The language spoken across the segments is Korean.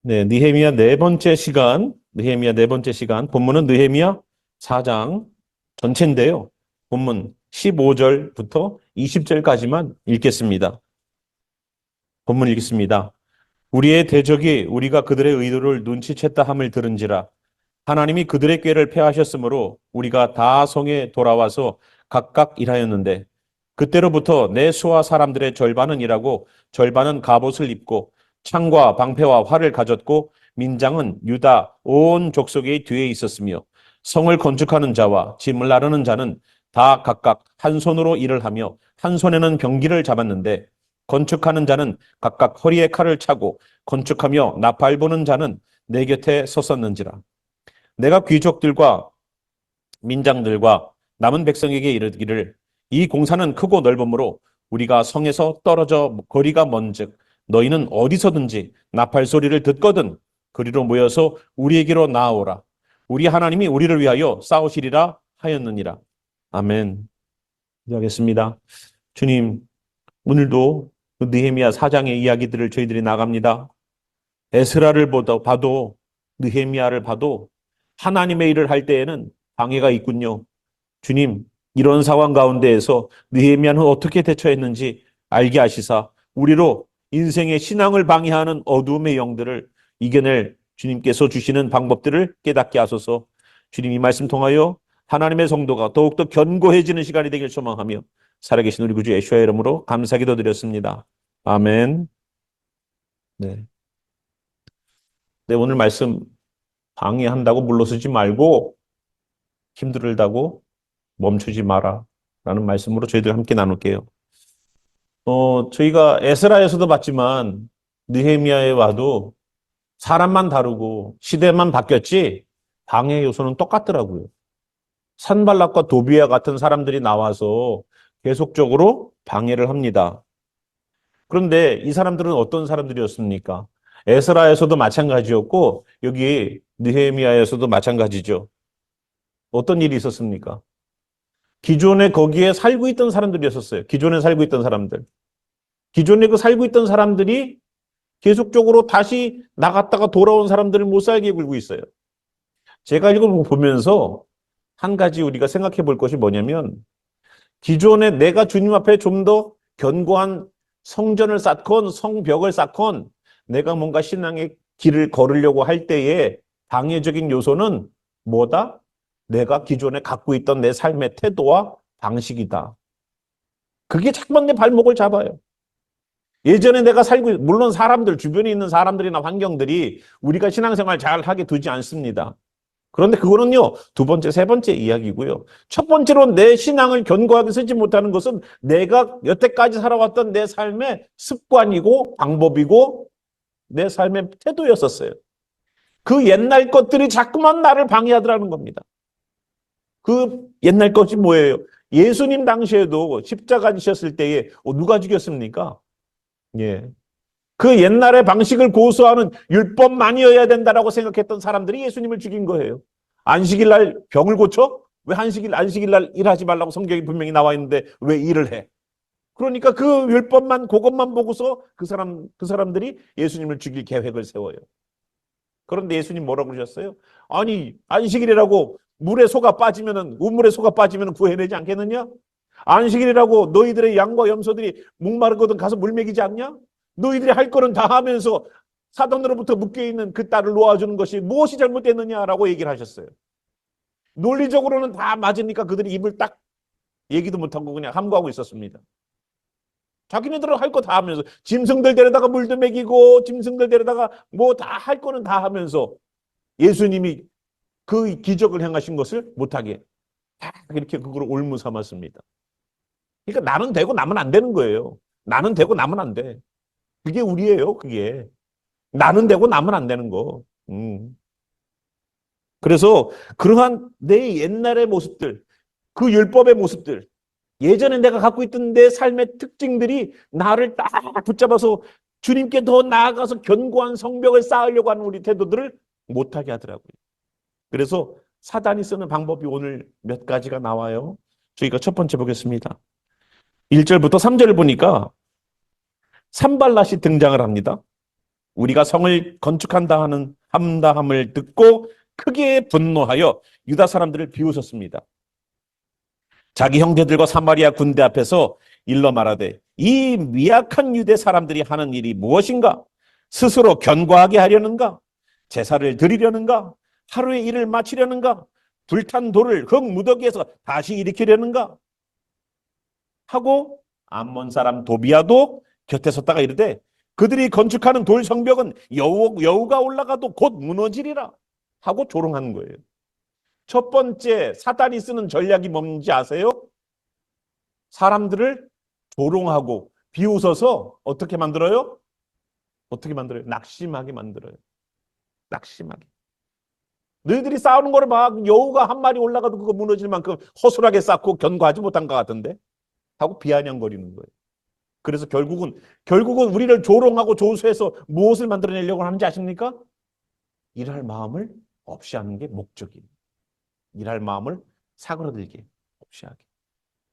네, 느헤미야 네 번째 시간. 본문은 느헤미야 4장 전체인데요. 본문 15절부터 20절까지만 읽겠습니다. 본문 읽겠습니다. 우리의 대적이 우리가 그들의 의도를 눈치챘다 함을 들은지라. 하나님이 그들의 꾀를 패하셨으므로 우리가 다 성에 돌아와서 각각 일하였는데 그때로부터 내 수하 사람들의 절반은 일하고 절반은 갑옷을 입고 창과 방패와 활을 가졌고 민장은 유다 온 족속의 뒤에 있었으며 성을 건축하는 자와 짐을 나르는 자는 다 각각 한 손으로 일을 하며 한 손에는 병기를 잡았는데 건축하는 자는 각각 허리에 칼을 차고 건축하며 나팔 부는 자는 내 곁에 섰었는지라. 내가 귀족들과 민장들과 남은 백성에게 이르기를 이 공사는 크고 넓으므로 우리가 성에서 떨어져 거리가 먼즉 너희는 어디서든지 나팔 소리를 듣거든 그리로 모여서 우리에게로 나아오라. 우리 하나님이 우리를 위하여 싸우시리라 하였느니라. 아멘. 기도하겠습니다. 주님, 오늘도 그 느헤미야 4장의 이야기들을 저희들이 나갑니다. 에스라를 봐도 느헤미야를 봐도 하나님의 일을 할 때에는 방해가 있군요. 주님, 이런 상황 가운데에서 느헤미야는 어떻게 대처했는지 알게 하시사 우리로 인생의 신앙을 방해하는 어두움의 영들을 이겨낼 주님께서 주시는 방법들을 깨닫게 하소서. 주님 이 말씀 통하여 하나님의 성도가 더욱더 견고해지는 시간이 되길 소망하며 살아계신 우리 구주 예수의 이름으로 감사기도 드렸습니다. 아멘. 네. 네, 오늘 말씀 방해한다고 물러서지 말고 힘들다고 멈추지 마라 라는 말씀으로 저희들 함께 나눌게요. 저희가 에스라에서도 봤지만 느헤미야에 와도 사람만 다르고 시대만 바뀌었지 방해 요소는 똑같더라고요. 산발락과 도비아 같은 사람들이 나와서 계속적으로 방해를 합니다. 그런데 이 사람들은 어떤 사람들이었습니까? 에스라에서도 마찬가지였고 여기 느헤미야에서도 마찬가지죠. 어떤 일이 있었습니까? 기존에 거기에 살고 있던 사람들이었어요. 기존에 살고 있던 사람들. 기존에 그 살고 있던 사람들이 계속적으로 다시 나갔다가 돌아온 사람들을 못 살게 굴고 있어요. 제가 읽어보면서 한 가지 우리가 생각해 볼 것이 뭐냐면 기존에 내가 주님 앞에 좀 더 견고한 성전을 쌓건 성벽을 쌓건 내가 뭔가 신앙의 길을 걸으려고 할 때에 방해적인 요소는 뭐다? 내가 기존에 갖고 있던 내 삶의 태도와 방식이다. 그게 자꾸만 내 발목을 잡아요. 예전에 내가 물론 사람들, 주변에 있는 사람들이나 환경들이 우리가 신앙생활 잘 하게 두지 않습니다. 그런데 그거는요, 두 번째, 세 번째 이야기고요. 첫 번째로 내 신앙을 견고하게 쓰지 못하는 것은 내가 여태까지 살아왔던 내 삶의 습관이고 방법이고 내 삶의 태도였었어요. 그 옛날 것들이 자꾸만 나를 방해하더라는 겁니다. 그 옛날 것이 뭐예요? 예수님 당시에도 십자가 지셨을 때에 누가 죽였습니까? 예. 그 옛날의 방식을 고수하는 율법만이어야 된다라고 생각했던 사람들이 예수님을 죽인 거예요. 안식일 날 병을 고쳐? 왜 안식일 날 일하지 말라고 성경이 분명히 나와 있는데 왜 일을 해? 그러니까 그 율법만, 그것만 보고서 그 사람들이 예수님을 죽일 계획을 세워요. 그런데 예수님 뭐라고 그러셨어요? 아니, 안식일이라고 우물에 소가 빠지면은 구해내지 않겠느냐? 안식일이라고 너희들의 양과 염소들이 목마르거든 가서 물 먹이지 않냐? 너희들이 할 거는 다 하면서 사단으로부터 묶여있는 그 딸을 놓아주는 것이 무엇이 잘못됐느냐라고 얘기를 하셨어요. 논리적으로는 다 맞으니까 그들이 입을 딱 얘기도 못하고 그냥 함구하고 있었습니다. 자기네들은 할 거 다 하면서 짐승들 데려다가 물도 먹이고 짐승들 데려다가 뭐 다 할 거는 다 하면서 예수님이 그 기적을 행하신 것을 못하게 다 이렇게 그걸 올무 삼았습니다. 그러니까 나는 되고 남은 안 되는 거예요. 나는 되고 남은 안 돼. 그게 우리예요, 그게. 나는 되고 남은 안 되는 거. 그래서 그러한 내 옛날의 모습들, 그 율법의 모습들, 예전에 내가 갖고 있던 내 삶의 특징들이 나를 딱 붙잡아서 주님께 더 나아가서 견고한 성벽을 쌓으려고 하는 우리 태도들을 못하게 하더라고요. 그래서 사단이 쓰는 방법이 오늘 몇 가지가 나와요. 저희가 첫 번째 보겠습니다. 1절부터 3절을 보니까 산발랏이 등장을 합니다. 우리가 성을 건축한다 함을 듣고 크게 분노하여 유다 사람들을 비웃었습니다. 자기 형제들과 사마리아 군대 앞에서 일러 말하되 이 미약한 유대 사람들이 하는 일이 무엇인가? 스스로 견고하게 하려는가? 제사를 드리려는가? 하루의 일을 마치려는가? 불탄 돌을 흙 무더기에서 다시 일으키려는가? 하고 암몬 사람 도비아도 곁에 섰다가 이르되 그들이 건축하는 돌 성벽은 여우가 올라가도 곧 무너지리라 하고 조롱하는 거예요. 첫 번째 사단이 쓰는 전략이 뭔지 아세요? 사람들을 조롱하고 비웃어서 어떻게 만들어요? 어떻게 만들어요? 낙심하게 만들어요. 낙심하게. 너희들이 싸우는 거를 막 여우가 한 마리 올라가도 그거 무너질 만큼 허술하게 쌓고 견고하지 못한 것 같은데? 하고 비아냥거리는 거예요. 그래서 결국은 우리를 조롱하고 조수해서 무엇을 만들어내려고 하는지 아십니까? 일할 마음을 없이 하는 게 목적이에요. 일할 마음을 사그러들게 없이 하게.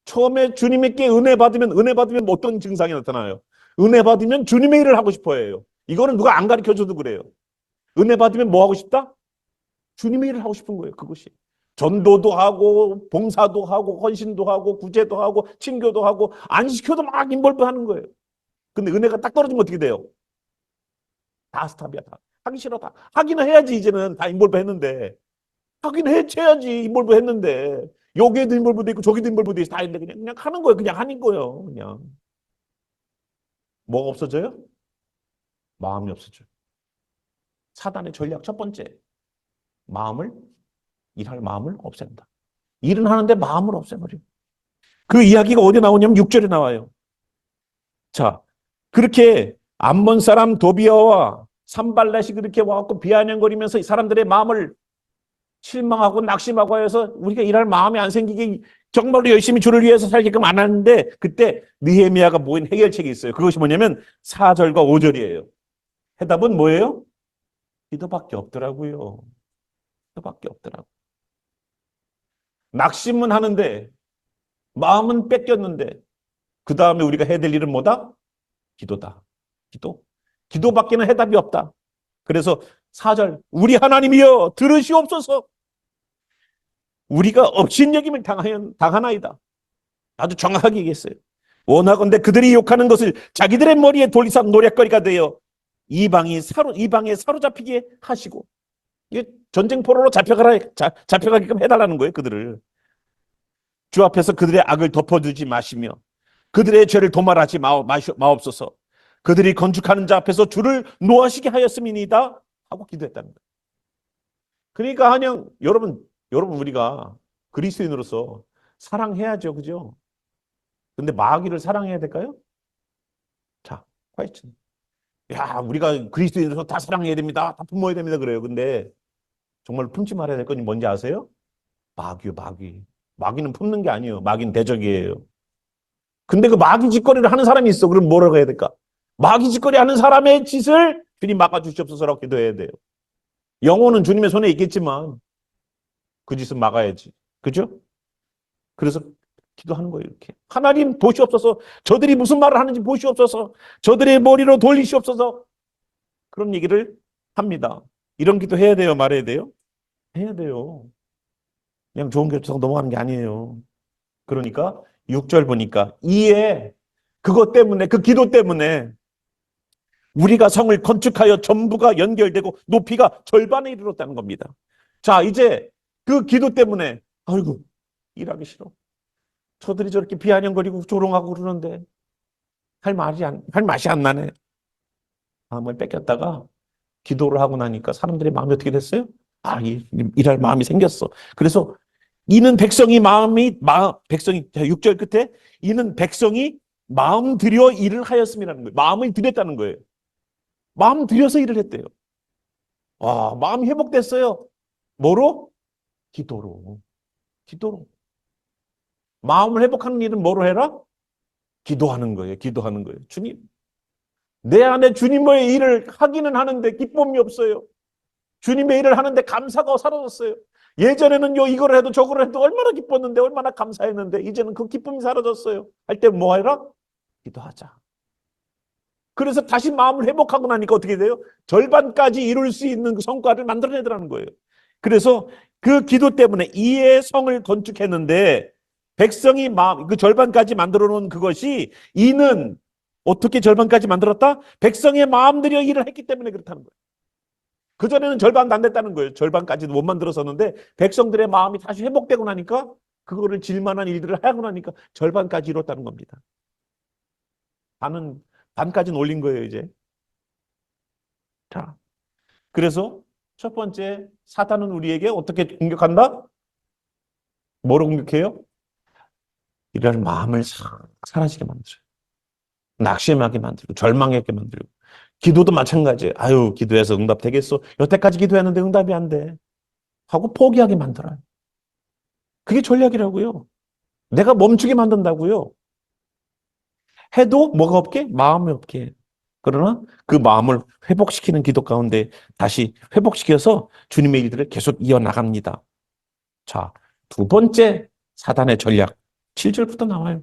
처음에 주님께 은혜 받으면 어떤 증상이 나타나요? 은혜 받으면 주님의 일을 하고 싶어 해요. 이거는 누가 안 가르쳐줘도 그래요. 은혜 받으면 뭐 하고 싶다? 주님의 일을 하고 싶은 거예요. 그것이. 전도도 하고 봉사도 하고 헌신도 하고 구제도 하고 친교도 하고 안 시켜도 막 인볼브 하는 거예요. 근데 은혜가 딱 떨어지면 어떻게 돼요? 다 스탑이야. 다. 하기 싫어. 다. 하기는 해야지. 이제는 다 인볼브 했는데. 하긴 해야지. 인볼브 했는데. 여기에도 인볼브돼 있고 저기도 인볼브돼 있어. 다 있는데 그냥 하는 거예요. 그냥 하는 거예요. 그냥. 뭐가 없어져요? 마음이 없어져요. 사단의 전략 첫 번째. 일할 마음을 없앤다. 일은 하는데 마음을 없애버려. 그 이야기가 어디 나오냐면 6절에 나와요. 자, 그렇게 암몬 사람 도비아와 산발랏이 그렇게 와갖고 비아냥거리면서 사람들의 마음을 실망하고 낙심하고 해서 우리가 일할 마음이 안 생기게 정말로 열심히 주를 위해서 살게끔 안 하는데 그때 느헤미야가 모인 해결책이 있어요. 그것이 뭐냐면 4절과 5절이에요. 해답은 뭐예요? 기도밖에 없더라고요. 기도밖에 없더라고요. 낙심은 하는데 마음은 뺏겼는데 그 다음에 우리가 해야 될 일은 뭐다? 기도다. 기도. 기도밖에는 해답이 없다. 그래서 4절 우리 하나님이여 들으시옵소서. 우리가 업신여김을 당하나이다. 아주 정확하게 얘기했어요. 원하건대 그들이 욕하는 것을 자기들의 머리에 돌리사 노략거리가 되어 이방에 사로잡히게 하시고 전쟁 포로로 잡혀가게끔 해달라는 거예요. 그들을. 주 앞에서 그들의 악을 덮어두지 마시며 그들의 죄를 도말하지 마옵소서. 그들이 건축하는 자 앞에서 주를 노하시게 하였음이니이다 하고 기도했다는 거예요. 그러니까 여러분 우리가 그리스도인으로서 사랑해야죠. 그죠? 근데 마귀를 사랑해야 될까요? 자, 퀘스천. 야, 우리가 그리스도인으로서 다 사랑해야 됩니다. 다 품어야 됩니다. 그래요. 근데 정말 품지 말아야 될 건 뭔지 아세요? 마귀. 마귀는 품는 게 아니에요. 마귀는 대적이에요. 근데 그 마귀 짓거리를 하는 사람이 있어. 그럼 뭐라고 해야 될까? 마귀 짓거리 하는 사람의 짓을 주님 막아주시옵소서라고 기도해야 돼요. 영혼은 주님의 손에 있겠지만 그 짓은 막아야지. 그죠? 그래서 기도하는 거예요. 이렇게. 하나님 보시옵소서. 저들이 무슨 말을 하는지 보시옵소서. 저들의 머리로 돌리시옵소서. 그런 얘기를 합니다. 이런 기도 해야 돼요? 말해야 돼요? 해야 돼요. 그냥 좋은 결정 넘어가는 게 아니에요. 그러니까 6절 보니까 이에 그것 때문에 그 기도 때문에 우리가 성을 건축하여 전부가 연결되고 높이가 절반에 이르렀다는 겁니다. 자, 이제 그 기도 때문에 아이고 일하기 싫어. 저들이 저렇게 비아냥거리고 조롱하고 그러는데 할 맛이 안 나네. 마음을 뺏겼다가 기도를 하고 나니까 사람들의 마음이 어떻게 됐어요? 일할 마음이 생겼어. 그래서 이는 백성이 6절 끝에 이는 백성이 마음 들여 일을 하였음이라는 거예요. 마음을 들였다는 거예요. 마음 들여서 일을 했대요. 마음이 회복됐어요. 뭐로? 기도로. 마음을 회복하는 일은 뭐로 해라? 기도하는 거예요. 주님, 내 안에 주님의 일을 하기는 하는데 기쁨이 없어요. 주님의 일을 하는데 감사가 사라졌어요. 예전에는요, 이걸 해도 저걸 해도 얼마나 기뻤는데, 얼마나 감사했는데, 이제는 그 기쁨이 사라졌어요. 할 때 뭐 해라? 기도하자. 그래서 다시 마음을 회복하고 나니까 어떻게 돼요? 절반까지 이룰 수 있는 그 성과를 만들어내더라는 거예요. 그래서 그 기도 때문에 이의 성을 건축했는데 백성이 마음, 그 절반까지 만들어 놓은 그것이 이는 어떻게 절반까지 만들었다? 백성의 마음 들여 일을 했기 때문에 그렇다는 거예요. 그전에는 절반도 안 됐다는 거예요. 절반까지도 못 만들었었는데 백성들의 마음이 다시 회복되고 나니까 그거를 질만한 일들을 하고 나니까 절반까지 이뤘다는 겁니다. 반까지는 올린 거예요, 이제. 자, 그래서 첫 번째, 사탄은 우리에게 어떻게 공격한다? 뭐로 공격해요? 이런 마음을 사라지게 만들어요. 낙심하게 만들고, 절망하게 만들고. 기도도 마찬가지예요. 아유, 기도해서 응답 되겠어? 여태까지 기도했는데 응답이 안 돼. 하고 포기하게 만들어요. 그게 전략이라고요. 내가 멈추게 만든다고요. 해도 뭐가 없게? 마음이 없게. 그러나 그 마음을 회복시키는 기도 가운데 다시 회복시켜서 주님의 일들을 계속 이어나갑니다. 자, 두 번째 사단의 전략. 7절부터 나와요.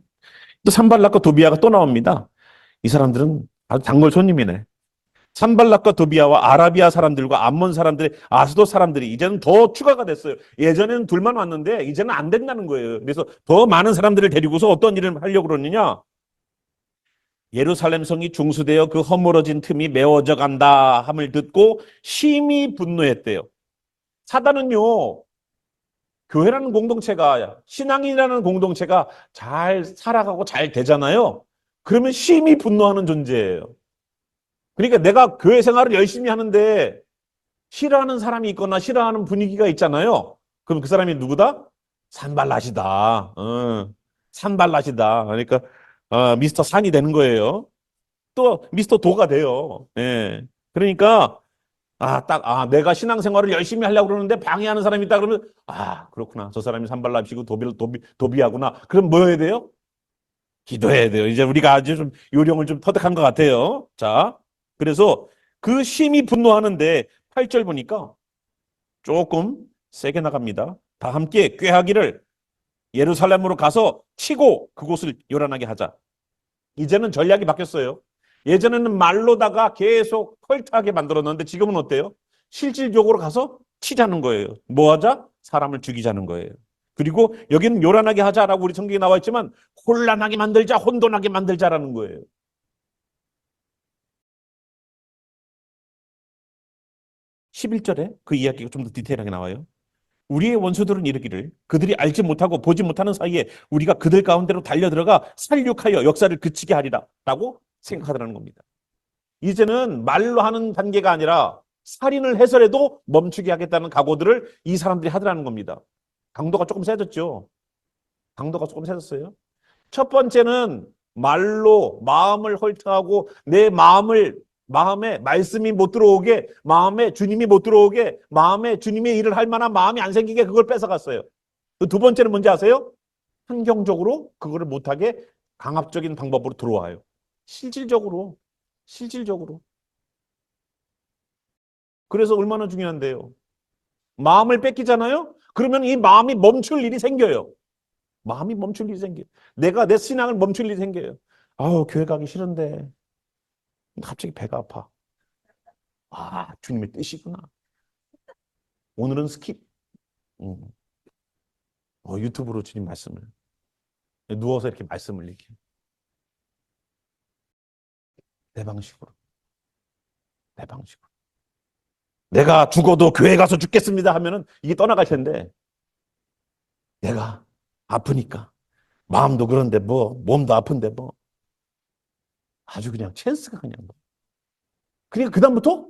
또 산발락과 도비아가 또 나옵니다. 이 사람들은 아주 단골 손님이네. 산발락과 도비아와 아라비아 사람들과 암몬 사람들의 아스도 사람들이 이제는 더 추가가 됐어요. 예전에는 둘만 왔는데 이제는 안 된다는 거예요. 그래서 더 많은 사람들을 데리고서 어떤 일을 하려고 그러느냐? 예루살렘 성이 중수되어 그 허물어진 틈이 메워져 간다 함을 듣고 심히 분노했대요. 사단은요, 교회라는 공동체가, 신앙이라는 공동체가 잘 살아가고 잘 되잖아요. 그러면 심히 분노하는 존재예요. 그러니까 내가 교회 생활을 열심히 하는데 싫어하는 사람이 있거나 싫어하는 분위기가 있잖아요. 그럼 그 사람이 누구다? 산발라시다. 산발라시다. 그러니까 미스터 산이 되는 거예요. 또 미스터 도가 돼요. 예. 그러니까 내가 신앙생활을 열심히 하려고 그러는데 방해하는 사람이 있다 그러면 그렇구나. 저 사람이 산발라시고 도비하구나. 그럼 뭐 해야 돼요? 기도해야 돼요. 이제 우리가 아주 좀 요령을 좀 터득한 것 같아요. 자, 그래서 그 심히 분노하는데 8절 보니까 조금 세게 나갑니다. 다 함께 꾀하기를 예루살렘으로 가서 치고 그곳을 요란하게 하자. 이제는 전략이 바뀌었어요. 예전에는 말로다가 계속 헐트하게 만들었는데 지금은 어때요? 실질적으로 가서 치자는 거예요. 뭐 하자? 사람을 죽이자는 거예요. 그리고 여기는 요란하게 하자라고 우리 성경에 나와 있지만 혼란하게 만들자, 혼돈하게 만들자라는 거예요. 11절에 그 이야기가 좀 더 디테일하게 나와요. 우리의 원수들은 이르기를 그들이 알지 못하고 보지 못하는 사이에 우리가 그들 가운데로 달려들어가 살육하여 역사를 그치게 하리라 라고 생각하더라는 겁니다. 이제는 말로 하는 단계가 아니라 살인을 해서라도 멈추게 하겠다는 각오들을 이 사람들이 하더라는 겁니다. 강도가 조금 세졌죠. 강도가 조금 세졌어요. 첫 번째는 말로 마음을 헐떡하고 내 마음에 말씀이 못 들어오게, 마음에 주님이 못 들어오게, 마음에 주님의 일을 할 만한 마음이 안 생기게 그걸 뺏어갔어요. 그 두 번째는 뭔지 아세요? 환경적으로 그거를 못하게 강압적인 방법으로 들어와요. 실질적으로. 그래서 얼마나 중요한데요. 마음을 뺏기잖아요? 그러면 이 마음이 멈출 일이 생겨요. 마음이 멈출 일이 생겨요. 내가 내 신앙을 멈출 일이 생겨요. 교회 가기 싫은데 갑자기 배가 아파. 주님의 뜻이구나. 오늘은 스킵. 음. 유튜브로 주님 말씀을. 누워서 이렇게 말씀을 이렇게. 내 방식으로. 내 방식으로. 내가 죽어도 교회 가서 죽겠습니다 하면은 이게 떠나갈 텐데 내가 아프니까 마음도 그런데 몸도 아픈데 아주 그냥 찬스가 그냥 그러니까 그다음부터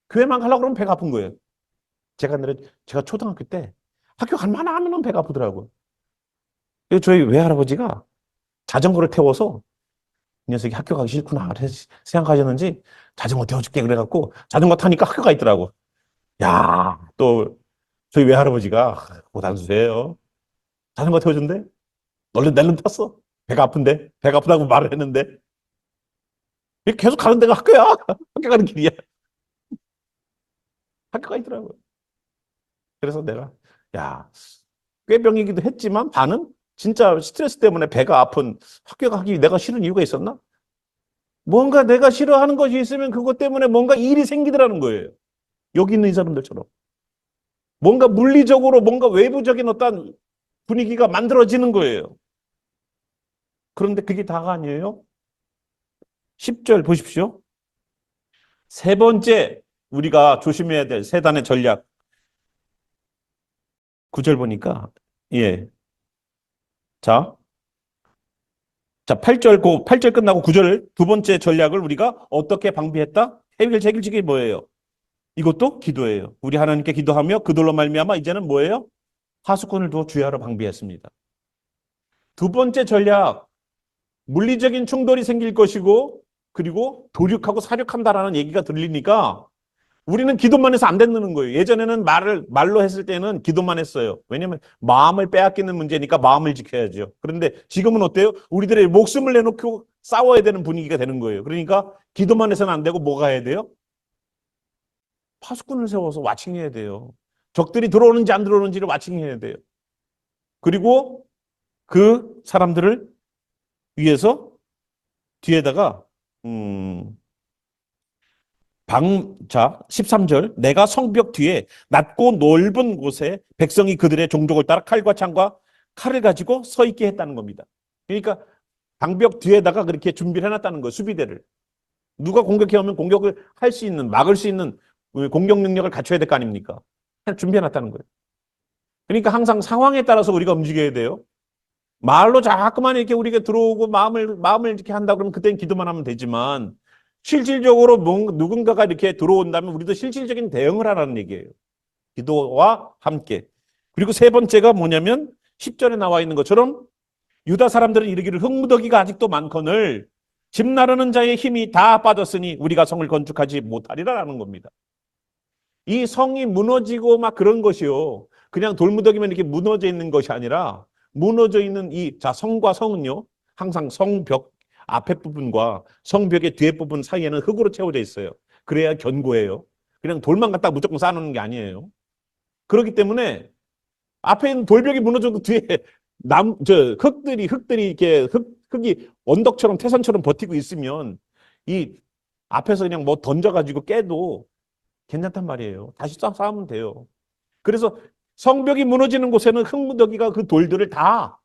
교회만 가려고 그러면 배가 아픈 거예요. 제가 초등학교 때 학교 갈만 하면 배가 아프더라고요. 그래서 저희 외할아버지가 자전거를 태워서 이 녀석이 학교 가기 싫구나 생각하셨는지 자전거 태워줄게 그래갖고 자전거 타니까 학교가 있더라고. 야, 또 저희 외할아버지가 고단수예요. 자전거 태워준대? 얼른 낼름 탔어. 배가 아픈데? 배가 아프다고 말을 했는데 계속 가는 데가 학교야. 학교 가는 길이야. 학교가 있더라고요. 그래서 내가 꾀병이기도 했지만 반은 진짜 스트레스 때문에 배가 아픈 학교 가기 내가 싫은 이유가 있었나? 뭔가 내가 싫어하는 것이 있으면 그것 때문에 뭔가 일이 생기더라는 거예요. 여기 있는 이 사람들처럼. 뭔가 물리적으로 뭔가 외부적인 어떤 분위기가 만들어지는 거예요. 그런데 그게 다가 아니에요. 10절 보십시오. 세 번째 우리가 조심해야 될 세단의 전략. 9절 보니까 예. 자, 자, 8절 끝나고 9절 두 번째 전략을 우리가 어떻게 방비했다? 해결책이 뭐예요? 이것도 기도예요. 우리 하나님께 기도하며 그들로 말미암아 이제는 뭐예요? 하수꾼을 두어 주야로 방비했습니다. 두 번째 전략, 물리적인 충돌이 생길 것이고 그리고 도륙하고 사륙한다라는 얘기가 들리니까 우리는 기도만 해서 안 된다는 거예요. 예전에는 말로 했을 때는 기도만 했어요. 왜냐하면 마음을 빼앗기는 문제니까 마음을 지켜야죠. 그런데 지금은 어때요? 우리들의 목숨을 내놓고 싸워야 되는 분위기가 되는 거예요. 그러니까 기도만 해서는 안 되고 뭐가 해야 돼요? 파수꾼을 세워서 와칭해야 돼요. 적들이 들어오는지 안 들어오는지를 와칭해야 돼요. 그리고 그 사람들을 위해서 뒤에다가 자, 13절. 내가 성벽 뒤에 낮고 넓은 곳에 백성이 그들의 종족을 따라 칼과 창과 칼을 가지고 서 있게 했다는 겁니다. 그러니까 방벽 뒤에다가 그렇게 준비를 해놨다는 거예요. 수비대를. 누가 공격해 오면 공격을 할 수 있는, 막을 수 있는 공격 능력을 갖춰야 될 거 아닙니까? 준비해놨다는 거예요. 그러니까 항상 상황에 따라서 우리가 움직여야 돼요. 말로 자꾸만 이렇게 우리가 들어오고 마음을 이렇게 한다 그러면 그때는 기도만 하면 되지만 실질적으로 누군가가 이렇게 들어온다면 우리도 실질적인 대응을 하라는 얘기예요. 기도와 함께. 그리고 세 번째가 뭐냐면 10절에 나와 있는 것처럼 유다 사람들은 이르기를 흙무더기가 아직도 많거늘 집 나르는 자의 힘이 다 빠졌으니 우리가 성을 건축하지 못하리라라는 겁니다. 이 성이 무너지고 막 그런 것이요. 그냥 돌무더기만 이렇게 무너져 있는 것이 아니라 무너져 있는 성과 성은요. 항상 성벽 앞에 부분과 성벽의 뒤에 부분 사이에는 흙으로 채워져 있어요. 그래야 견고해요. 그냥 돌만 갖다 무조건 쌓아놓는 게 아니에요. 그렇기 때문에 앞에 있는 돌벽이 무너져도 뒤에 흙들이 이렇게 흙이 언덕처럼 태산처럼 버티고 있으면 이 앞에서 그냥 뭐 던져가지고 깨도 괜찮단 말이에요. 다시 쌓으면 돼요. 그래서 성벽이 무너지는 곳에는 흙무더기가 그 돌들을 다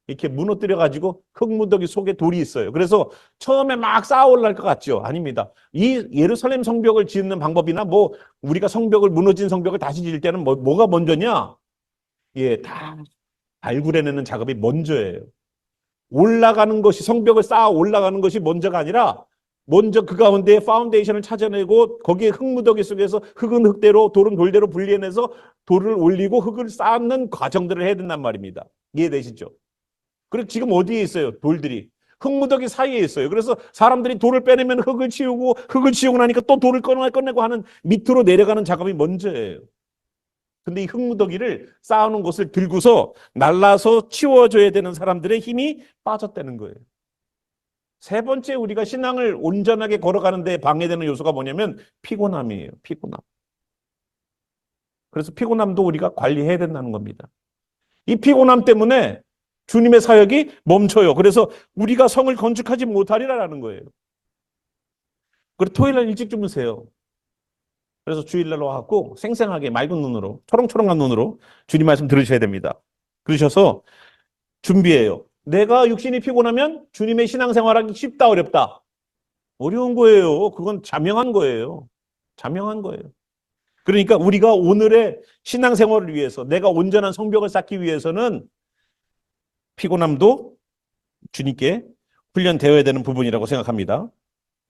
이렇게 무너뜨려가지고 흙무더기 속에 돌이 있어요. 그래서 처음에 막 쌓아 올라갈 것 같죠? 아닙니다. 이 예루살렘 성벽을 짓는 방법이나 뭐 우리가 무너진 성벽을 다시 지을 때는 뭐가 먼저냐? 예, 다 발굴해내는 작업이 먼저예요. 올라가는 것이 성벽을 쌓아 올라가는 것이 먼저가 아니라 먼저 그 가운데 파운데이션을 찾아내고 거기에 흙무더기 속에서 흙은 흙대로 돌은 돌대로 분리해내서 돌을 올리고 흙을 쌓는 과정들을 해야 된단 말입니다. 이해되시죠? 그리고 지금 어디에 있어요? 돌들이. 흙무더기 사이에 있어요. 그래서 사람들이 돌을 빼내면 흙을 치우고 나니까 또 돌을 꺼내고 하는 밑으로 내려가는 작업이 먼저예요. 근데 이 흙무더기를 쌓아놓은 것을 들고서 날라서 치워줘야 되는 사람들의 힘이 빠졌다는 거예요. 세 번째 우리가 신앙을 온전하게 걸어가는 데 방해되는 요소가 뭐냐면 피곤함이에요. 피곤함. 그래서 피곤함도 우리가 관리해야 된다는 겁니다. 이 피곤함 때문에 주님의 사역이 멈춰요. 그래서 우리가 성을 건축하지 못하리라는 거예요. 그리고 토요일날 일찍 주무세요. 그래서 주일날 와갖고 생생하게 맑은 눈으로 초롱초롱한 눈으로 주님 말씀 들으셔야 됩니다. 그러셔서 준비해요. 내가 육신이 피곤하면 주님의 신앙생활하기 쉽다 어렵다? 어려운 거예요. 그건 자명한 거예요. 자명한 거예요. 그러니까 우리가 오늘의 신앙생활을 위해서 내가 온전한 성벽을 쌓기 위해서는 피곤함도 주님께 훈련되어야 되는 부분이라고 생각합니다.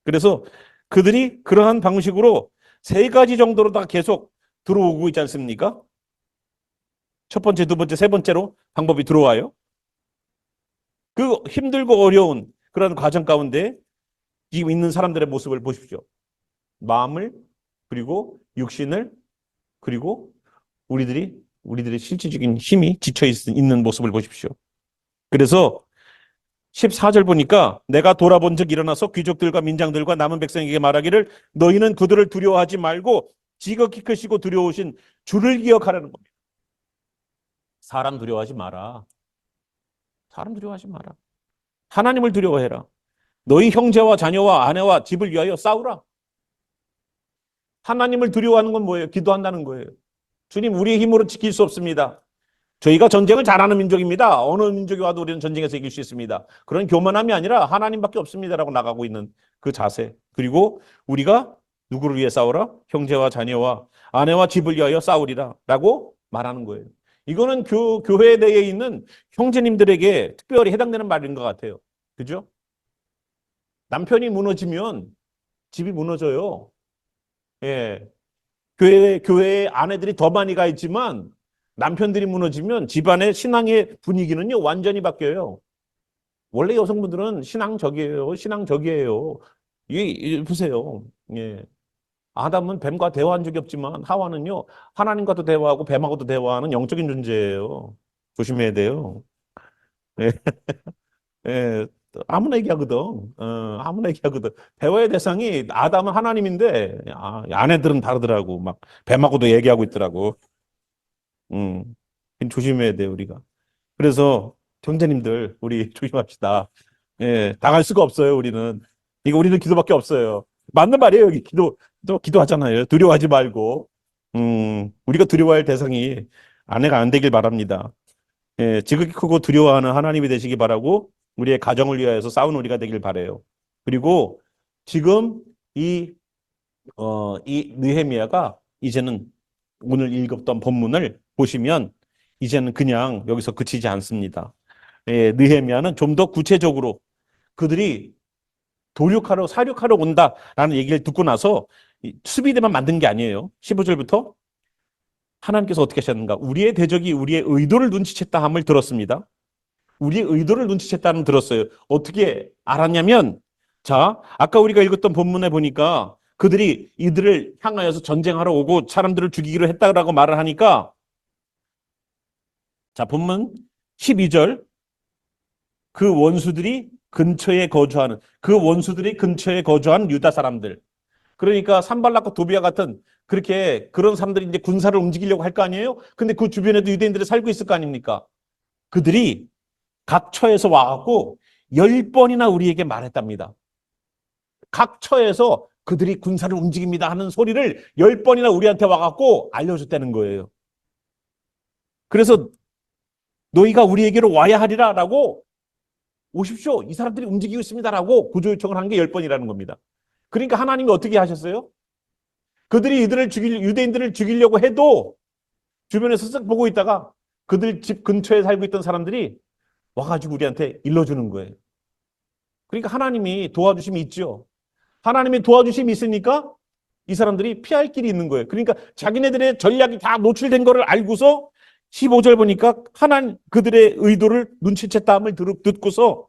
그래서 그들이 그러한 방식으로 세 가지 정도로 다 계속 들어오고 있지 않습니까? 첫 번째, 두 번째, 세 번째로 방법이 들어와요. 그 힘들고 어려운 그런 과정 가운데 지금 있는 사람들의 모습을 보십시오. 마음을 그리고 육신을 그리고 우리들의 실질적인 힘이 지쳐 있는 모습을 보십시오. 그래서 14절 보니까 내가 돌아본 즉 일어나서 귀족들과 민장들과 남은 백성에게 말하기를 너희는 그들을 두려워하지 말고 지극히 크시고 두려우신 주를 기억하라는 겁니다. 사람 두려워하지 마라. 사람 두려워하지 마라. 하나님을 두려워해라. 너희 형제와 자녀와 아내와 집을 위하여 싸우라. 하나님을 두려워하는 건 뭐예요? 기도한다는 거예요. 주님, 우리의 힘으로 지킬 수 없습니다. 저희가 전쟁을 잘하는 민족입니다. 어느 민족이 와도 우리는 전쟁에서 이길 수 있습니다. 그런 교만함이 아니라 하나님밖에 없습니다라고 나가고 있는 그 자세. 그리고 우리가 누구를 위해 싸우라? 형제와 자녀와 아내와 집을 위하여 싸우리라 라고 말하는 거예요. 이거는 교회 내에 있는 형제님들에게 특별히 해당되는 말인 것 같아요. 그죠? 남편이 무너지면 집이 무너져요. 예. 교회에 아내들이 더 많이 가 있지만 남편들이 무너지면 집안의 신앙의 분위기는요, 완전히 바뀌어요. 원래 여성분들은 신앙적이에요. 신앙적이에요. 보세요. 예. 아담은 뱀과 대화한 적이 없지만 하와는요, 하나님과도 대화하고 뱀하고도 대화하는 영적인 존재예요. 조심해야 돼요. 예. 예. 아무나 얘기하거든. 아무나 얘기하거든. 대화의 대상이 아담은 하나님인데, 아내들은 다르더라고. 막, 뱀하고도 얘기하고 있더라고. 음, 조심해야 돼요, 우리가. 그래서, 형제님들, 우리 조심합시다. 예, 당할 수가 없어요, 우리는. 이거 우리는 기도밖에 없어요. 맞는 말이에요, 여기 또 기도하잖아요. 두려워하지 말고. 우리가 두려워할 대상이 아내가 안 되길 바랍니다. 예, 지극히 크고 두려워하는 하나님이 되시기 바라고, 우리의 가정을 위하여서 싸우는 우리가 되길 바라요. 그리고 지금 이 느헤미야가 이제는 오늘 읽었던 본문을 보시면 이제는 그냥 여기서 그치지 않습니다. 예, 느헤미야는 좀 더 구체적으로 그들이 사륙하러 온다라는 얘기를 듣고 나서 수비대만 만든 게 아니에요. 15절부터 하나님께서 어떻게 하셨는가? 우리의 대적이 우리의 의도를 눈치챘다 함을 들었습니다. 우리의 의도를 눈치챘다는 들었어요. 어떻게 알았냐면, 자, 아까 우리가 읽었던 본문에 보니까 그들이 이들을 향하여서 전쟁하러 오고 사람들을 죽이기로 했다라고 말을 하니까, 자, 본문 12절, 그 원수들이 근처에 거주한 유다 사람들. 그러니까 산발락과 도비아 같은 그런 사람들이 이제 군사를 움직이려고 할 거 아니에요? 근데 그 주변에도 유대인들이 살고 있을 거 아닙니까? 그들이 각 처에서 와갖고 10번이나 우리에게 말했답니다. 각 처에서 그들이 군사를 움직입니다 하는 소리를 10번이나 우리한테 와갖고 알려줬다는 거예요. 그래서 너희가 우리에게로 와야 하리라 라고 오십시오. 이 사람들이 움직이고 있습니다라고 구조 요청을 한 게 10번이라는 겁니다. 그러니까 하나님이 어떻게 하셨어요? 그들이 유대인들을 죽이려고 해도 주변에서 쓱 보고 있다가 그들 집 근처에 살고 있던 사람들이 와가지고 우리한테 일러주는 거예요. 그러니까 하나님이 도와주심이 있죠. 하나님의 도와주심이 있으니까 이 사람들이 피할 길이 있는 거예요. 그러니까 자기네들의 전략이 다 노출된 거를 알고서 15절 보니까 그들의 의도를 눈치챘다함을 듣고서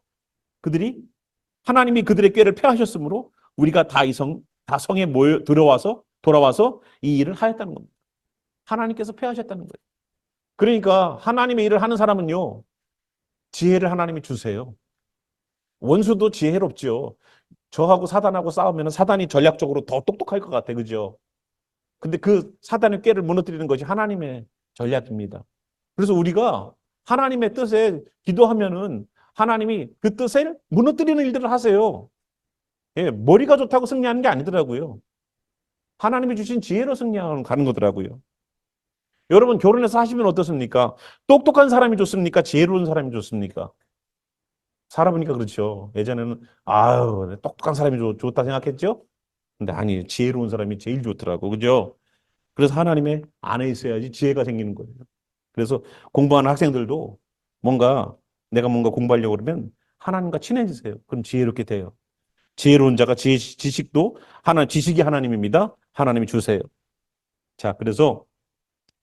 하나님이 그들의 꾀를 폐하셨으므로 우리가 다 성에 돌아와서 이 일을 하였다는 겁니다. 하나님께서 폐하셨다는 거예요. 그러니까 하나님의 일을 하는 사람은요, 지혜를 하나님이 주세요. 원수도 지혜롭죠. 저하고 사단하고 싸우면 사단이 전략적으로 더 똑똑할 것 같아. 그죠? 근데 그 사단의 꾀를 무너뜨리는 것이 하나님의 전략입니다. 그래서 우리가 하나님의 뜻에 기도하면은 하나님이 그 뜻을 무너뜨리는 일들을 하세요. 예, 머리가 좋다고 승리하는 게 아니더라고요. 하나님이 주신 지혜로 승리하는 가는 거더라고요. 여러분 결혼해서 하시면 어떻습니까? 똑똑한 사람이 좋습니까? 지혜로운 사람이 좋습니까? 살아보니까 그렇죠. 예전에는 똑똑한 사람이 좋다 생각했죠? 근데 아니, 지혜로운 사람이 제일 좋더라고. 그죠? 그래서 하나님의 안에 있어야지 지혜가 생기는 거예요. 그래서 공부하는 학생들도 내가 뭔가 공부하려고 그러면 하나님과 친해지세요. 그럼 지혜롭게 돼요. 지혜로운 자가 지식이 하나님입니다. 하나님이 주세요. 자, 그래서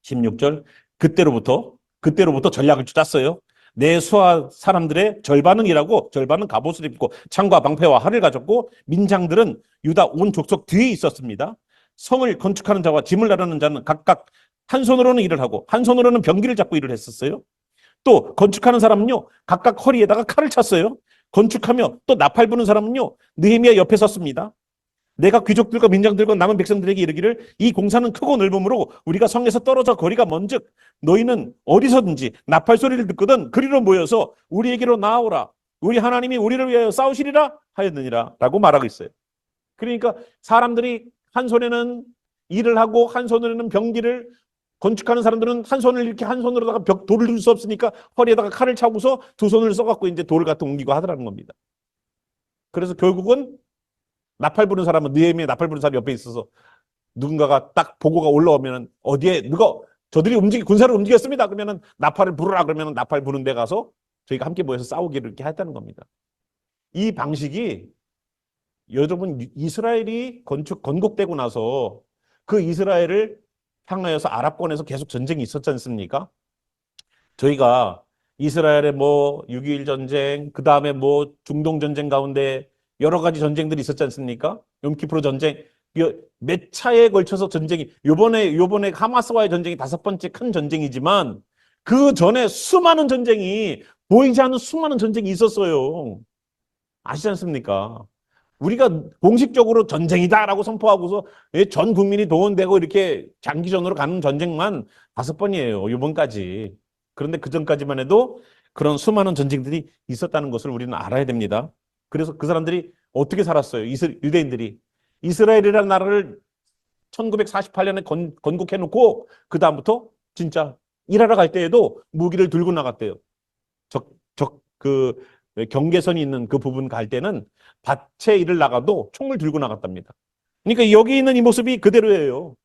16절, 그때로부터 전략을 짰어요. 내 수하 사람들의 절반은 일하고 절반은 갑옷을 입고 창과 방패와 활을 가졌고 민장들은 유다 온 족속 뒤에 있었습니다. 성을 건축하는 자와 짐을 나르는 자는 각각 한 손으로는 일을 하고 한 손으로는 병기를 잡고 일을 했었어요. 또 건축하는 사람은요, 각각 허리에다가 칼을 찼어요. 건축하며 또 나팔 부는 사람은요, 느헤미야 옆에 섰습니다. 내가 귀족들과 민장들과 남은 백성들에게 이르기를 이 공사는 크고 넓음으로 우리가 성에서 떨어져 거리가 먼즉 너희는 어디서든지 나팔 소리를 듣거든 그리로 모여서 우리에게로 나아오라. 우리 하나님이 우리를 위하여 싸우시리라 하였느니라 라고 말하고 있어요. 그러니까 사람들이 한 손에는 일을 하고 한 손으로는 병기를, 건축하는 사람들은 한 손을 이렇게 한 손으로다가 돌을 들 수 없으니까 허리에다가 칼을 차고서 두 손을 써갖고 이제 돌을 갖다 옮기고 하더라는 겁니다. 그래서 결국은 나팔 부는 사람은, 느헤미야 나팔 부는 사람이 옆에 있어서 누군가가 딱 보고가 올라오면은 어디에 누가 저들이 군사를 움직였습니다. 그러면은 나팔을 부르라 그러면은 나팔 부는 데 가서 저희가 함께 모여서 싸우기를 이렇게 했다는 겁니다. 이 방식이 여러분 이스라엘이 건국되고 나서 그 이스라엘을 향하여서 아랍권에서 계속 전쟁이 있었지 않습니까? 저희가 이스라엘의 뭐 6.21 전쟁, 그 다음에 뭐 중동 전쟁 가운데 여러 가지 전쟁들이 있었지 않습니까? 욤키프로 전쟁, 몇 차에 걸쳐서 전쟁이, 요번에 하마스와의 전쟁이 5번째 큰 전쟁이지만 그 전에 수많은 전쟁이, 보이지 않는 수많은 전쟁이 있었어요. 아시지 않습니까? 우리가 공식적으로 전쟁이다라고 선포하고서 전 국민이 동원되고 이렇게 장기전으로 가는 전쟁만 5번이에요. 이번까지. 그런데 그 전까지만 해도 그런 수많은 전쟁들이 있었다는 것을 우리는 알아야 됩니다. 그래서 그 사람들이 어떻게 살았어요? 유대인들이. 이스라엘이라는 나라를 1948년에 건국해놓고 그 다음부터 진짜 일하러 갈 때에도 무기를 들고 나갔대요. 경계선이 있는 그 부분 갈 때는 밭에 일을 나가도 총을 들고 나갔답니다. 그러니까 여기 있는 이 모습이 그대로예요.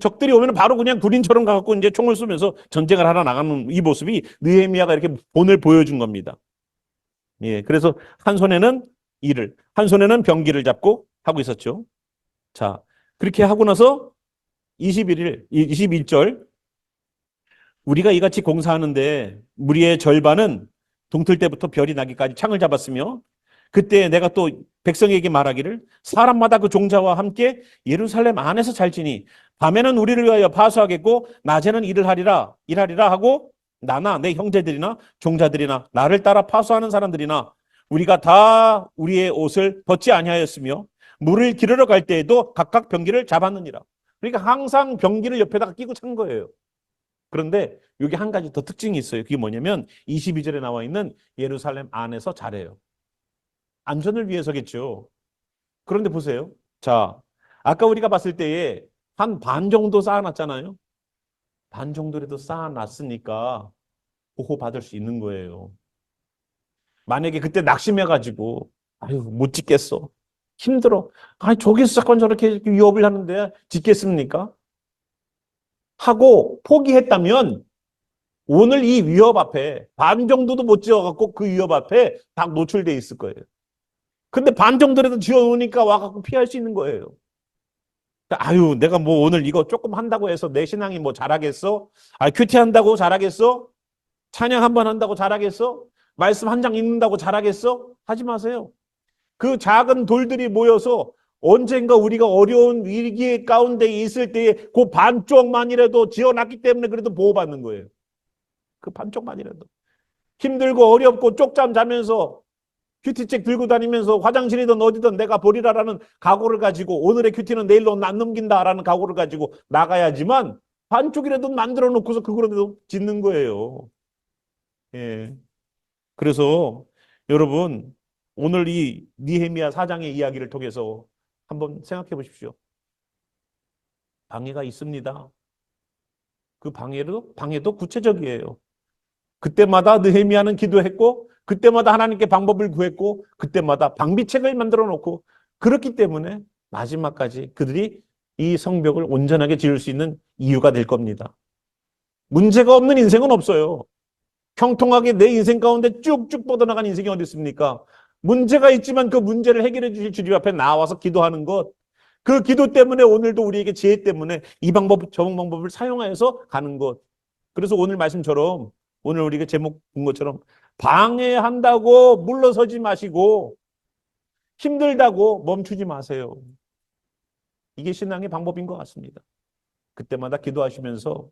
적들이 오면 바로 그냥 군인처럼 가갖고 이제 총을 쏘면서 전쟁을 하러 나가는 이 모습이 느헤미야가 이렇게 본을 보여준 겁니다. 예, 그래서 한 손에는 일을, 한 손에는 병기를 잡고 하고 있었죠. 자, 그렇게 하고 나서 21절, 우리가 이같이 공사하는데 무리의 절반은 동틀 때부터 별이 나기까지 창을 잡았으며 그때 내가 또 백성에게 말하기를 사람마다 그 종자와 함께 예루살렘 안에서 잘지니 밤에는 우리를 위하여 파수하겠고 낮에는 일하리라 하고 나나 내 형제들이나 종자들이나 나를 따라 파수하는 사람들이나 우리가 다 우리의 옷을 벗지 아니하였으며 물을 기르러 갈 때에도 각각 병기를 잡았느니라. 그러니까 항상 병기를 옆에다가 끼고 찬 거예요. 그런데 여기 한 가지 더 특징이 있어요. 그게 뭐냐면 22절에 나와 있는 예루살렘 안에서 잘해요. 안전을 위해서겠죠. 그런데 보세요. 자, 아까 우리가 봤을 때에 한 반 정도 쌓아놨잖아요. 반 정도라도 쌓아놨으니까 보호받을 수 있는 거예요. 만약에 그때 낙심해가지고 아유 못 짓겠어. 힘들어. 아니 저기서 자꾸 저렇게 위협을 하는데 짓겠습니까? 하고 포기했다면 오늘 이 위협 앞에 반 정도도 못 지어갖고 그 위협 앞에 다 노출돼 있을 거예요. 근데 반 정도라도 지어놓으니까 와갖고 피할 수 있는 거예요. 아유, 내가 뭐 오늘 이거 조금 한다고 해서 내 신앙이 뭐 잘하겠어? 아, 큐티 한다고 잘하겠어? 찬양 한 번 한다고 잘하겠어? 말씀 한 장 읽는다고 잘하겠어? 하지 마세요. 그 작은 돌들이 모여서 언젠가 우리가 어려운 위기 가운데 있을 때에 그 반쪽만이라도 지어놨기 때문에 그래도 보호받는 거예요. 그 반쪽만이라도. 힘들고 어렵고 쪽잠 자면서 큐티책 들고 다니면서 화장실이든 어디든 내가 보리라라는 각오를 가지고 오늘의 큐티는 내일로 안 넘긴다라는 각오를 가지고 나가야지만 반쪽이라도 만들어 놓고서 그거라도 짓는 거예요. 예. 그래서 여러분 오늘 이 느헤미야 4장의 이야기를 통해서 한번 생각해 보십시오. 방해가 있습니다. 그 방해도 구체적이에요. 그때마다 느헤미야는 기도했고 그때마다 하나님께 방법을 구했고 그때마다 방비책을 만들어 놓고 그렇기 때문에 마지막까지 그들이 이 성벽을 온전하게 지을 수 있는 이유가 될 겁니다. 문제가 없는 인생은 없어요. 평통하게 내 인생 가운데 쭉쭉 뻗어나간 인생이 어디 있습니까? 문제가 있지만 그 문제를 해결해 주실 주님 앞에 나와서 기도하는 것, 그 기도 때문에 오늘도 우리에게 지혜 때문에 이 방법, 저 방법을 사용하여서 가는 것. 그래서 오늘 말씀처럼 오늘 우리가 제목 본 것처럼 방해한다고 물러서지 마시고 힘들다고 멈추지 마세요. 이게 신앙의 방법인 것 같습니다. 그때마다 기도하시면서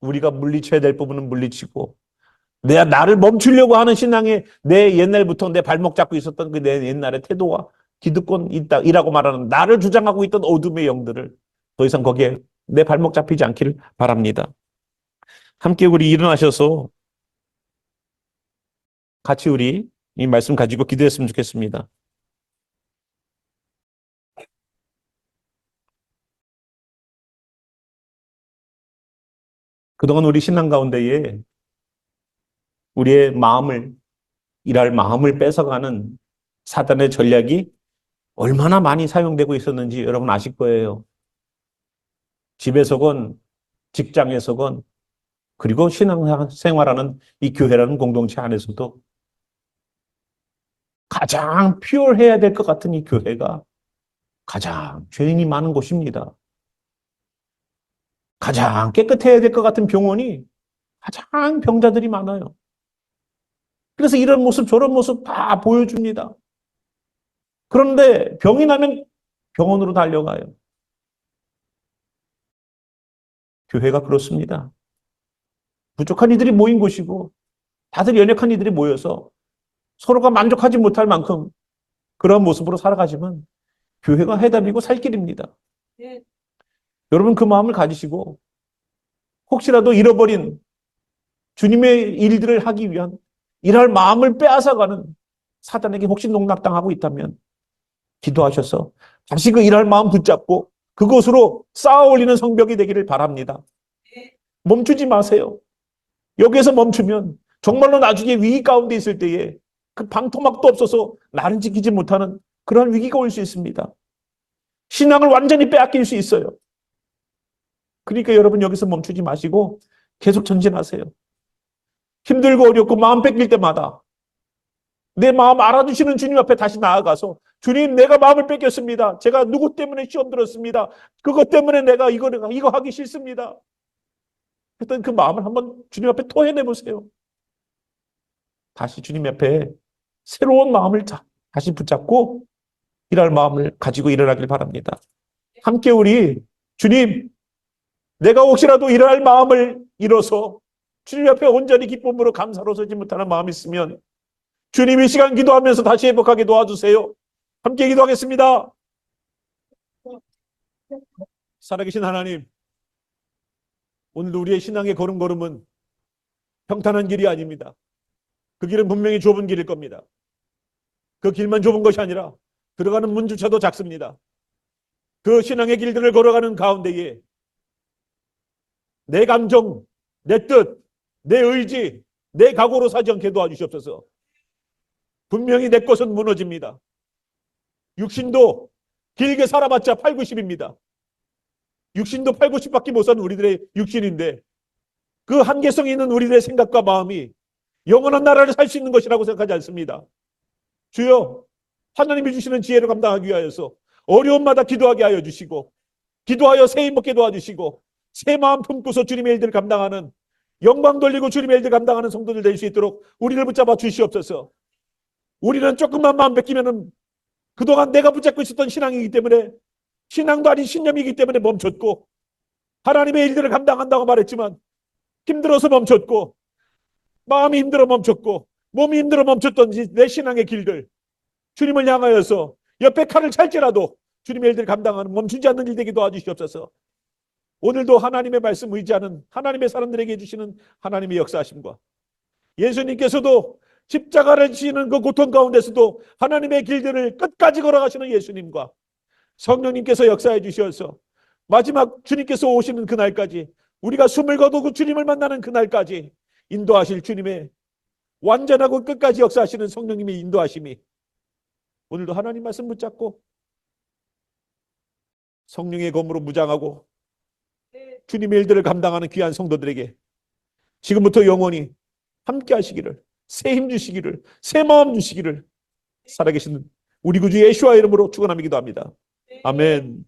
우리가 물리쳐야 될 부분은 물리치고 나를 멈추려고 하는 신앙에 내 옛날부터 내 발목 잡고 있었던 그 내 옛날의 태도와 기득권 있다이라고 말하는 나를 주장하고 있던 어둠의 영들을 더 이상 거기에 내 발목 잡히지 않기를 바랍니다. 함께 우리 일어나셔서 같이 우리 이 말씀 가지고 기도했으면 좋겠습니다. 그동안 우리 신앙 가운데에 우리의 마음을, 일할 마음을 뺏어가는 사단의 전략이 얼마나 많이 사용되고 있었는지 여러분 아실 거예요. 집에서건 직장에서건 그리고 신앙생활하는 이 교회라는 공동체 안에서도 가장 퓨어해야 될 것 같은 이 교회가 가장 죄인이 많은 곳입니다. 가장 깨끗해야 될 것 같은 병원이 가장 병자들이 많아요. 그래서 이런 모습 저런 모습 다 보여줍니다. 그런데 병이 나면 병원으로 달려가요. 교회가 그렇습니다. 부족한 이들이 모인 곳이고 다들 연약한 이들이 모여서 서로가 만족하지 못할 만큼 그런 모습으로 살아가지만 교회가 해답이고 살 길입니다. 네. 여러분 그 마음을 가지시고 혹시라도 잃어버린 주님의 일들을 하기 위한 일할 마음을 빼앗아가는 사단에게 혹시 농락당하고 있다면 기도하셔서 다시 그 일할 마음 붙잡고 그것으로 쌓아 올리는 성벽이 되기를 바랍니다. 멈추지 마세요. 여기에서 멈추면 정말로 나중에 위기 가운데 있을 때에 그 방토막도 없어서 나를 지키지 못하는 그런 위기가 올 수 있습니다. 신앙을 완전히 빼앗길 수 있어요. 그러니까 여러분 여기서 멈추지 마시고 계속 전진하세요. 힘들고 어렵고 마음 뺏길 때마다 내 마음 알아주시는 주님 앞에 다시 나아가서 주님 내가 마음을 뺏겼습니다. 제가 누구 때문에 시험 들었습니다. 그것 때문에 내가 이거 하기 싫습니다. 했던 그 마음을 한번 주님 앞에 토해내 보세요. 다시 주님 앞에 새로운 마음을 다시 붙잡고 일할 마음을 가지고 일어나길 바랍니다. 함께 우리 주님 내가 혹시라도 일할 마음을 잃어서 주님 앞에 온전히 기쁨으로 감사로 서지 못하는 마음이 있으면 주님 이 시간 기도하면서 다시 회복하게 도와주세요. 함께 기도하겠습니다. 살아계신 하나님, 오늘도 우리의 신앙의 걸음걸음은 평탄한 길이 아닙니다. 그 길은 분명히 좁은 길일 겁니다. 그 길만 좁은 것이 아니라 들어가는 문조차도 작습니다. 그 신앙의 길들을 걸어가는 가운데에 내 감정, 내 뜻, 내 의지, 내 각오로 사지 않게 도와주시옵소서. 분명히 내 것은 무너집니다. 육신도 길게 살아봤자 8, 90입니다. 육신도 8, 90밖에 못 사는 우리들의 육신인데 그 한계성이 있는 우리들의 생각과 마음이 영원한 나라를 살 수 있는 것이라고 생각하지 않습니다. 주여 하나님이 주시는 지혜를 감당하기 위하여서 어려움마다 기도하게 하여 주시고 기도하여 새 힘 먹게 도와주시고 새 마음 품고서 주님의 일들을 감당하는 영광 돌리고 주님의 일들을 감당하는 성도들 될 수 있도록 우리를 붙잡아 주시옵소서. 우리는 조금만 마음 뺏기면은 그동안 내가 붙잡고 있었던 신앙이기 때문에 신앙도 아닌 신념이기 때문에 멈췄고 하나님의 일들을 감당한다고 말했지만 힘들어서 멈췄고 마음이 힘들어 멈췄고 몸이 힘들어 멈췄던 내 신앙의 길들 주님을 향하여서 옆에 칼을 찰지라도 주님의 일들을 감당하는 멈추지 않는 일 되게 도와주시옵소서. 오늘도 하나님의 말씀 의지하는 하나님의 사람들에게 해주시는 하나님의 역사하심과 예수님께서도 십자가를 지는 그 고통 가운데서도 하나님의 길들을 끝까지 걸어가시는 예수님과 성령님께서 역사해 주셔서 마지막 주님께서 오시는 그날까지 우리가 숨을 거두고 주님을 만나는 그날까지 인도하실 주님의 완전하고 끝까지 역사하시는 성령님의 인도하심이 오늘도 하나님 말씀 붙잡고 성령의 검으로 무장하고 주님의 일들을 감당하는 귀한 성도들에게 지금부터 영원히 함께 하시기를 새 힘 주시기를 새 마음 주시기를 살아계신 우리 구주 예수와 이름으로 축원하며 기도합니다. 아멘.